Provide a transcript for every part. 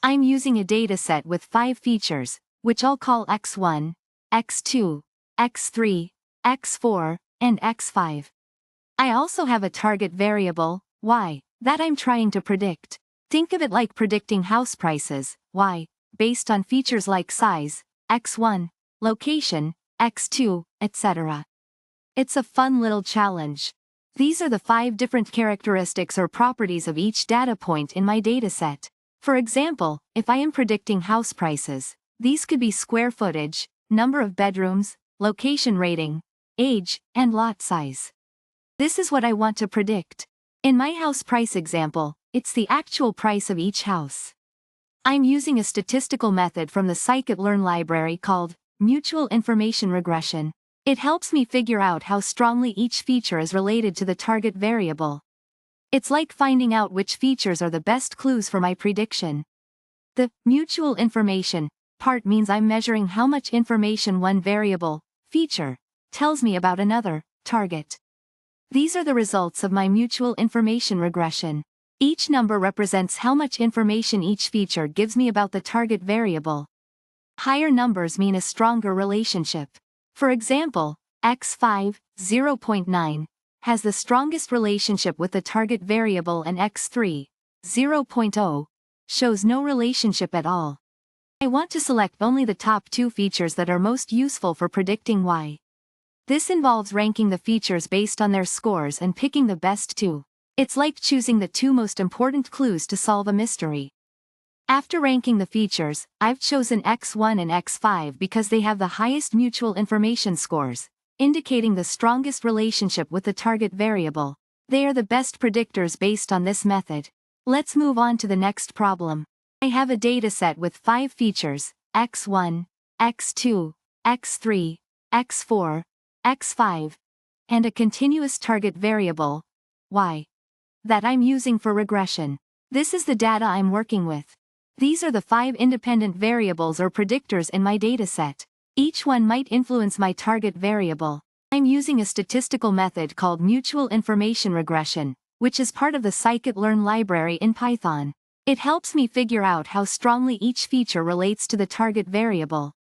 I'm using a dataset with 5 features, which I'll call x1, x2, x3, x4, and x5. I also have a target variable, y, that I'm trying to predict. Think of it like predicting house prices, y, based on features like size, x1, location, x2, etc. It's a fun little challenge. These are the 5 different characteristics or properties of each data point in my dataset. For example, if I am predicting house prices, these could be square footage, number of bedrooms, location rating, age, and lot size. This is what I want to predict. In my house price example, it's the actual price of each house. I'm using a statistical method from the scikit-learn library called mutual information regression. It helps me figure out how strongly each feature is related to the target variable. It's like finding out which features are the best clues for my prediction. The mutual information part means I'm measuring how much information one variable, feature, tells me about another, target. These are the results of my mutual information regression. Each number represents how much information each feature gives me about the target variable. Higher numbers mean a stronger relationship. For example, x5, 0.9, has the strongest relationship with the target variable, and x3, 0.0, shows no relationship at all. I want to select only the top 2 features that are most useful for predicting y. This involves ranking the features based on their scores and picking the best 2. It's like choosing the 2 most important clues to solve a mystery. After ranking the features, I've chosen x1 and x5 because they have the highest mutual information scores, indicating the strongest relationship with the target variable. They are the best predictors based on this method. Let's move on to the next problem. I have a dataset with 5 features, x1, x2, x3, x4, x5, and a continuous target variable, y, that I'm using for regression. This is the data I'm working with. These are the 5 independent variables or predictors in my dataset. Each one might influence my target variable. I'm using a statistical method called mutual information regression, which is part of the scikit-learn library in Python. It helps me figure out how strongly each feature relates to the target variable.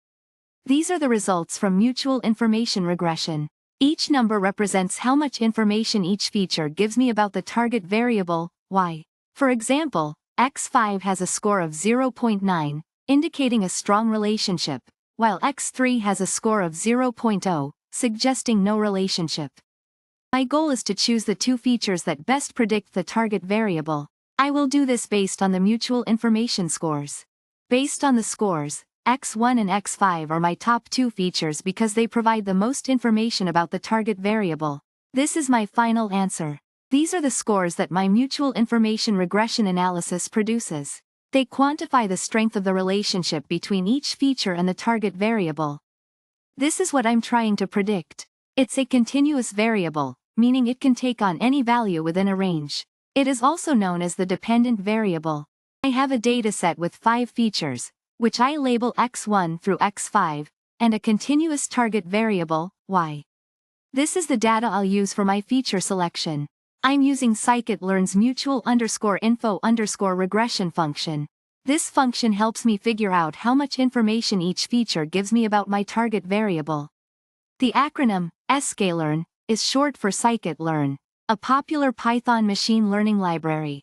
These are the results from mutual information regression. Each number represents how much information each feature gives me about the target variable, y. For example, x5 has a score of 0.9, indicating a strong relationship, while x3 has a score of 0.0, suggesting no relationship. My goal is to choose the 2 features that best predict the target variable. I will do this based on the mutual information scores. Based on the scores, x1 and x5 are my top 2 features because they provide the most information about the target variable. This is my final answer. These are the scores that my mutual information regression analysis produces. They quantify the strength of the relationship between each feature and the target variable. This is what I'm trying to predict. It's a continuous variable, meaning it can take on any value within a range. It is also known as the dependent variable. I have a dataset with 5 features, which I label x1 through x5, and a continuous target variable, y. This is the data I'll use for my feature selection. I'm using scikit-learn's mutual_info_regression function. This function helps me figure out how much information each feature gives me about my target variable. The acronym, sklearn, is short for scikit-learn, a popular Python machine learning library.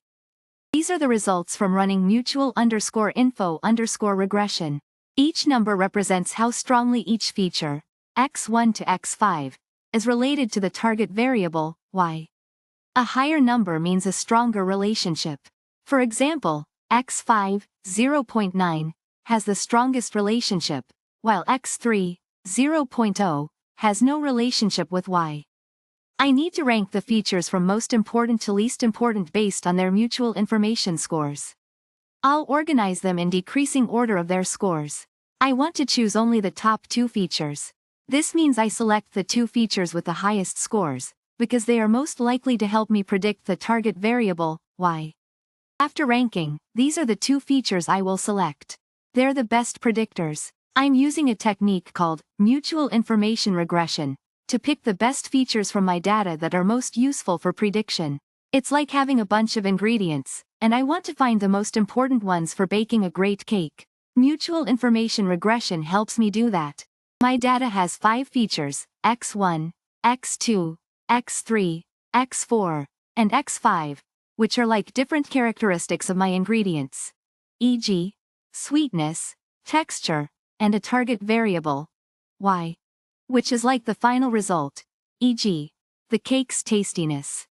These are the results from running mutual_info_regression. Each number represents how strongly each feature, x1 to x5, is related to the target variable, y. A higher number means a stronger relationship. For example, x5, 0.9, has the strongest relationship, while x3, 0.0, has no relationship with y. I need to rank the features from most important to least important based on their mutual information scores. I'll organize them in decreasing order of their scores. I want to choose only the top 2 features. This means I select the 2 features with the highest scores, because they are most likely to help me predict the target variable, y. After ranking, these are the 2 features I will select. They're the best predictors. I'm using a technique called mutual information regression to pick the best features from my data that are most useful for prediction. It's like having a bunch of ingredients, and I want to find the most important ones for baking a great cake. Mutual information regression helps me do that. My data has 5 features, x1, x2, x3, x4, and x5, which are like different characteristics of my ingredients, e.g., sweetness, texture, and a target variable, y, which is like the final result, e.g., the cake's tastiness.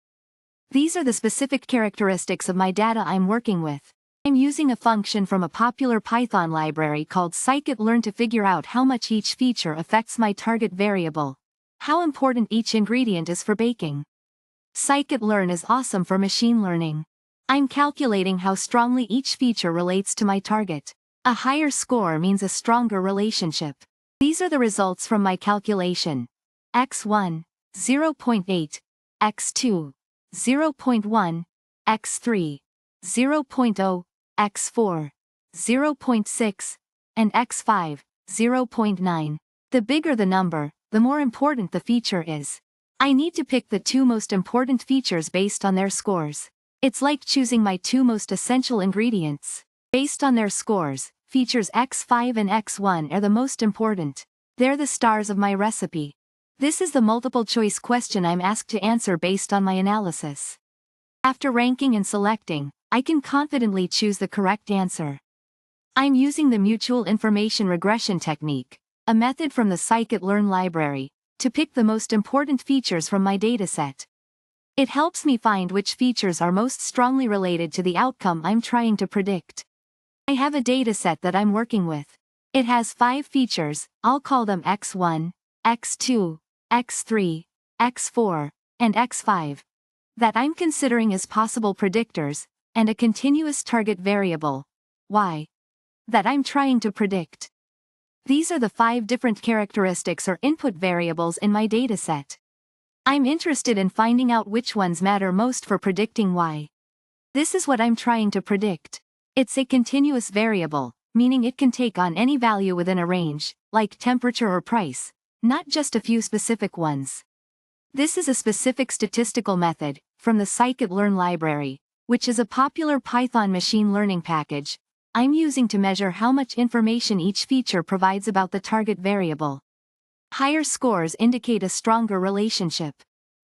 These are the specific characteristics of my data I'm working with. I'm using a function from a popular Python library called scikit-learn to figure out how much each feature affects my target variable, how important each ingredient is for baking. Scikit-learn is awesome for machine learning. I'm calculating how strongly each feature relates to my target. A higher score means a stronger relationship. These are the results from my calculation. x1, 0.8, x2, 0.1, x3, 0.0, x4, 0.6, and x5, 0.9. The bigger the number, the more important the feature is. I need to pick the 2 most important features based on their scores. It's like choosing my 2 most essential ingredients. Based on their scores, features x5 and x1 are the most important. They're the stars of my recipe. This is the multiple choice question I'm asked to answer based on my analysis. After ranking and selecting, I can confidently choose the correct answer. I'm using the mutual information regression technique, a method from the scikit-learn library, to pick the most important features from my dataset. It helps me find which features are most strongly related to the outcome I'm trying to predict. I have a dataset that I'm working with. It has 5 features, I'll call them x1, x2, x3, x4, and x5, that I'm considering as possible predictors, and a continuous target variable, y, that I'm trying to predict. These are the 5 different characteristics or input variables in my dataset. I'm interested in finding out which ones matter most for predicting y. This is what I'm trying to predict. It's a continuous variable, meaning it can take on any value within a range, like temperature or price, not just a few specific ones. This is a specific statistical method, from the scikit-learn library, which is a popular Python machine learning package, I'm using to measure how much information each feature provides about the target variable. Higher scores indicate a stronger relationship.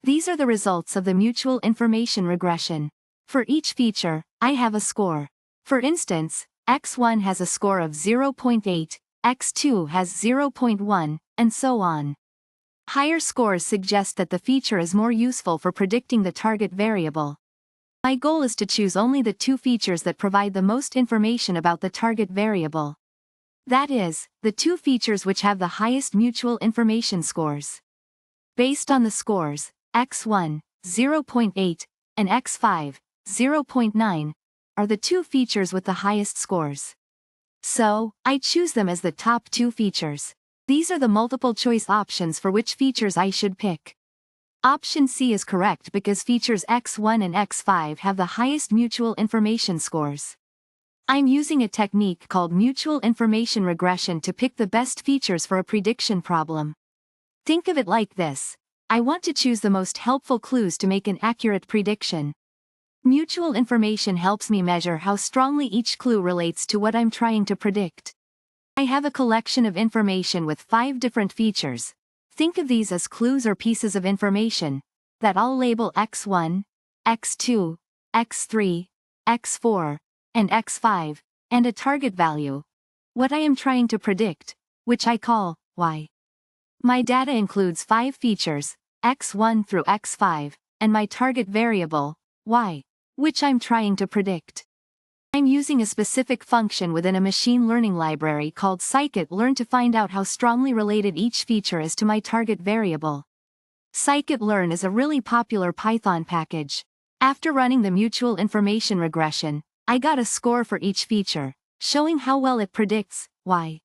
These are the results of the mutual information regression. For each feature, I have a score. For instance, x1 has a score of 0.8, x2 has 0.1, and so on. Higher scores suggest that the feature is more useful for predicting the target variable. My goal is to choose only the 2 features that provide the most information about the target variable. That is, the 2 features which have the highest mutual information scores. Based on the scores, x1, 0.8, and x5, 0.9, are the 2 features with the highest scores. So, I choose them as the top 2 features. These are the multiple choice options for which features I should pick. Option C is correct because features x1 and x5 have the highest mutual information scores. I'm using a technique called mutual information regression to pick the best features for a prediction problem. Think of it like this. I want to choose the most helpful clues to make an accurate prediction. Mutual information helps me measure how strongly each clue relates to what I'm trying to predict. I have a collection of information with 5 different features. Think of these as clues or pieces of information that I'll label x1, x2, x3, x4, and x5, and a target value, what I am trying to predict, which I call y. My data includes 5 features, x1 through x5, and my target variable, y, which I'm trying to predict. I'm using a specific function within a machine learning library called scikit-learn to find out how strongly related each feature is to my target variable. Scikit-learn is a really popular Python package. After running the mutual information regression, I got a score for each feature, showing how well it predicts y.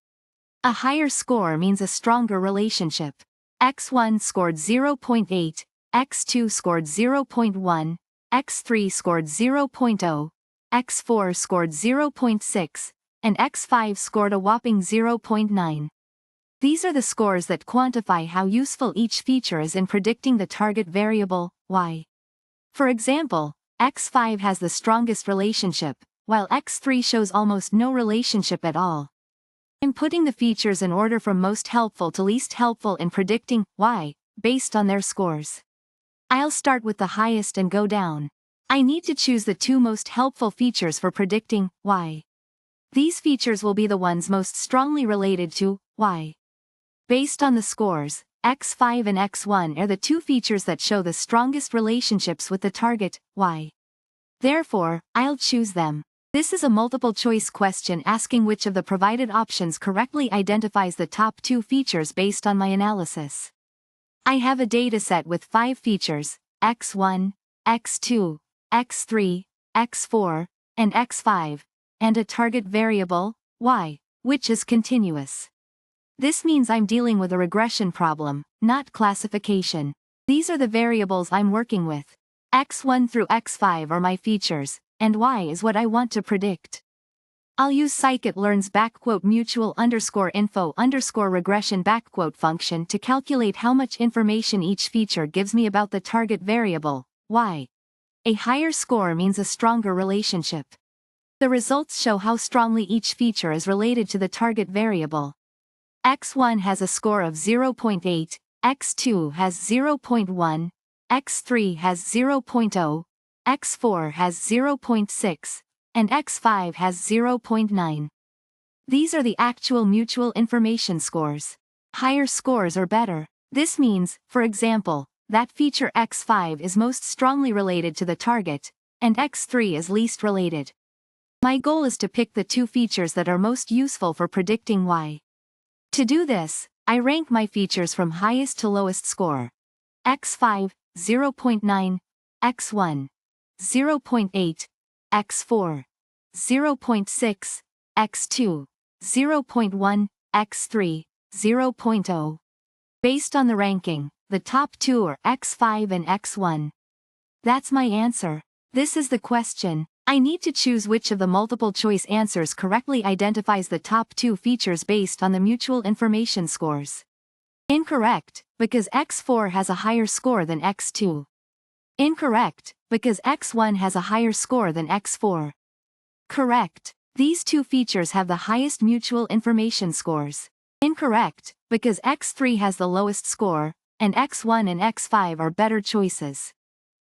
A higher score means a stronger relationship. x1 scored 0.8, x2 scored 0.1, x3 scored 0.0, x4 scored 0.6, and x5 scored a whopping 0.9. These are the scores that quantify how useful each feature is in predicting the target variable, y. For example, x5 has the strongest relationship, while x3 shows almost no relationship at all. I'm putting the features in order from most helpful to least helpful in predicting y, based on their scores. I'll start with the highest and go down. I need to choose the two most helpful features for predicting y. These features will be the ones most strongly related to y. Based on the scores, x5 and x1 are the two features that show the strongest relationships with the target, y. Therefore, I'll choose them. This is a multiple-choice question asking which of the provided options correctly identifies the top two features based on my analysis. I have a dataset with 5 features, x1, x2, x3, x4, and x5, and a target variable, y, which is continuous. This means I'm dealing with a regression problem, not classification. These are the variables I'm working with. x1 through x5 are my features, and y is what I want to predict. I'll use scikit-learn's _mutual_info_regression function to calculate how much information each feature gives me about the target variable, y. A higher score means a stronger relationship. The results show how strongly each feature is related to the target variable. x1 has a score of 0.8, x2 has 0.1, x3 has 0.0, x4 has 0.6, and x5 has 0.9. These are the actual mutual information scores. Higher scores are better. This means, for example, that feature x5 is most strongly related to the target, and x3 is least related. My goal is to pick the two features that are most useful for predicting y. To do this, I rank my features from highest to lowest score. x5, 0.9, x1, 0.8, x4, 0.6, x2, 0.1, x3, 0.0. Based on the ranking, the top two are x5 and x1. That's my answer. This is the question. I need to choose which of the multiple choice answers correctly identifies the top two features based on the mutual information scores. Incorrect, because x4 has a higher score than x2. Incorrect, because x1 has a higher score than x4. Correct. These two features have the highest mutual information scores. Incorrect, because x3 has the lowest score, and x1 and x5 are better choices.